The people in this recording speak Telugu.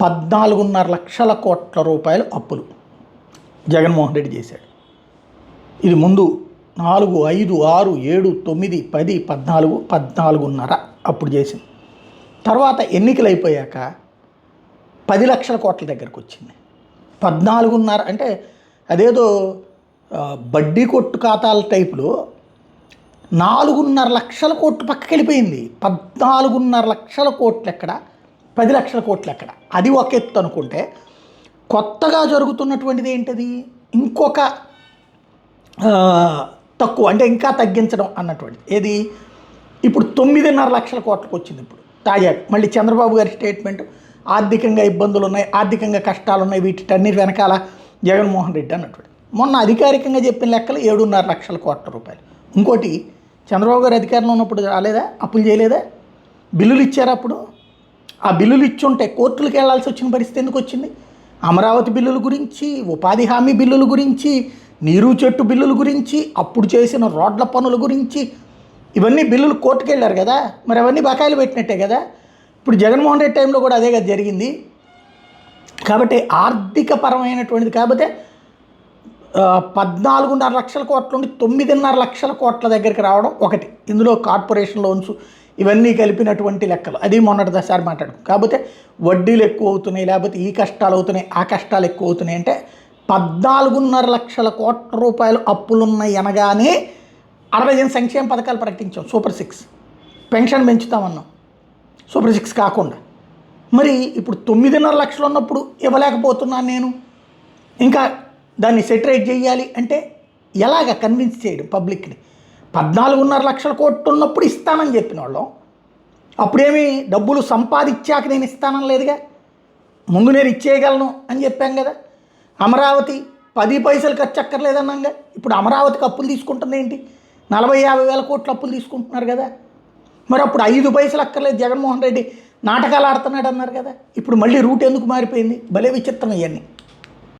₹14,500,00,000 అప్పులు జగన్మోహన్ రెడ్డి చేశాడు. ఇది ముందు 4, 5, 6, 7, 9, 10, 14, 14.5 అప్పుడు చేసింది. తర్వాత ఎన్నికలు అయిపోయాక 10,00,000 దగ్గరకు వచ్చింది. 14.5 అంటే అదేదో బడ్డీ కొట్టు ఖాతాల టైపులో 4,50,000 పక్కకి వెళ్ళిపోయింది. 14,50,000 ఎక్కడ, 10,00,000 ఎక్కడ? అది ఒక ఎత్తు అనుకుంటే, కొత్తగా జరుగుతున్నటువంటిది ఏంటది? ఇంకొక తక్కువ అంటే ఇంకా తగ్గించడం అన్నటువంటిది. ఏది? ఇప్పుడు 9,50,000 వచ్చింది. ఇప్పుడు తాజాగా మళ్ళీ చంద్రబాబు గారి స్టేట్మెంట్, ఆర్థికంగా ఇబ్బందులు ఉన్నాయి, ఆర్థికంగా కష్టాలు ఉన్నాయి, వీటన్నిటి వెనకాల జగన్మోహన్ రెడ్డి అన్నటువంటి. మొన్న అధికారికంగా చెప్పిన లెక్కలు ₹7,500,00,000. ఇంకోటి, చంద్రబాబు గారు అధికారంలో ఉన్నప్పుడు రాలేదా? అప్పులు చేయలేదా? బిల్లులు ఇచ్చారా అప్పుడు? ఆ బిల్లులు ఇచ్చుంటే కోర్టులకు వెళ్లాల్సి వచ్చిన పరిస్థితి ఎందుకు వచ్చింది? అమరావతి బిల్లుల గురించి, ఉపాధి హామీ బిల్లుల గురించి, నీరు చెట్టు బిల్లుల గురించి, అప్పుడు చేసిన రోడ్ల పనుల గురించి, ఇవన్నీ బిల్లులు కోర్టుకు వెళ్ళారు కదా. మరి అవన్నీ బకాయిలు పెట్టినట్టే కదా. ఇప్పుడు జగన్మోహన్ రెడ్డి టైంలో కూడా అదే కదా జరిగింది. కాబట్టి ఆర్థిక పరమైనటువంటిది. కాకపోతే 14,500,00,000 నుండి 9,50,000 దగ్గరికి రావడం ఒకటి. ఇందులో కార్పొరేషన్ లోన్స్ ఇవన్నీ కలిపినటువంటి లెక్కలు. అది మొన్నటి దశసారి మాట్లాడు. కాకపోతే వడ్డీలు ఎక్కువ అవుతున్నాయి, లేకపోతే ఈ కష్టాలు అవుతున్నాయి, ఆ కష్టాలు ఎక్కువ అవుతున్నాయి అంటే, 14,500,00,000 అప్పులున్నాయి అనగానే 65 సంక్షేమ పథకాలు ప్రకటించాం. సూపర్ 6 పెన్షన్ పెంచుతామన్నాం, సూపర్ 6 కాకుండా. మరి ఇప్పుడు 9,500,000 ఉన్నప్పుడు ఇవ్వలేకపోతున్నాను నేను, ఇంకా దాన్ని సెటరేట్ చేయాలి అంటే ఎలాగ కన్విన్స్ చేయడం పబ్లిక్ని? 14,500,00,000 ఉన్నప్పుడు ఇస్తానని చెప్పిన వాళ్ళం, అప్పుడేమి డబ్బులు సంపాదించాక నేను ఇస్తానని లేదుగా, ముందు నేను ఇచ్చేయగలను అని చెప్పాం కదా. అమరావతి 10 పైసలు ఖర్చు అక్కర్లేదన్నాగా. ఇప్పుడు అమరావతికి అప్పులు తీసుకుంటుంది ఏంటి? 40,000-50,000 కోట్లు అప్పులు తీసుకుంటున్నారు కదా. మరి అప్పుడు 5 పైసలు అక్కర్లేదు, జగన్మోహన్ రెడ్డి నాటకాలు ఆడుతున్నాడు అన్నారు కదా. ఇప్పుడు మళ్ళీ రూట్ ఎందుకు మారిపోయింది? భలే విచిత్రం ఇవన్నీ.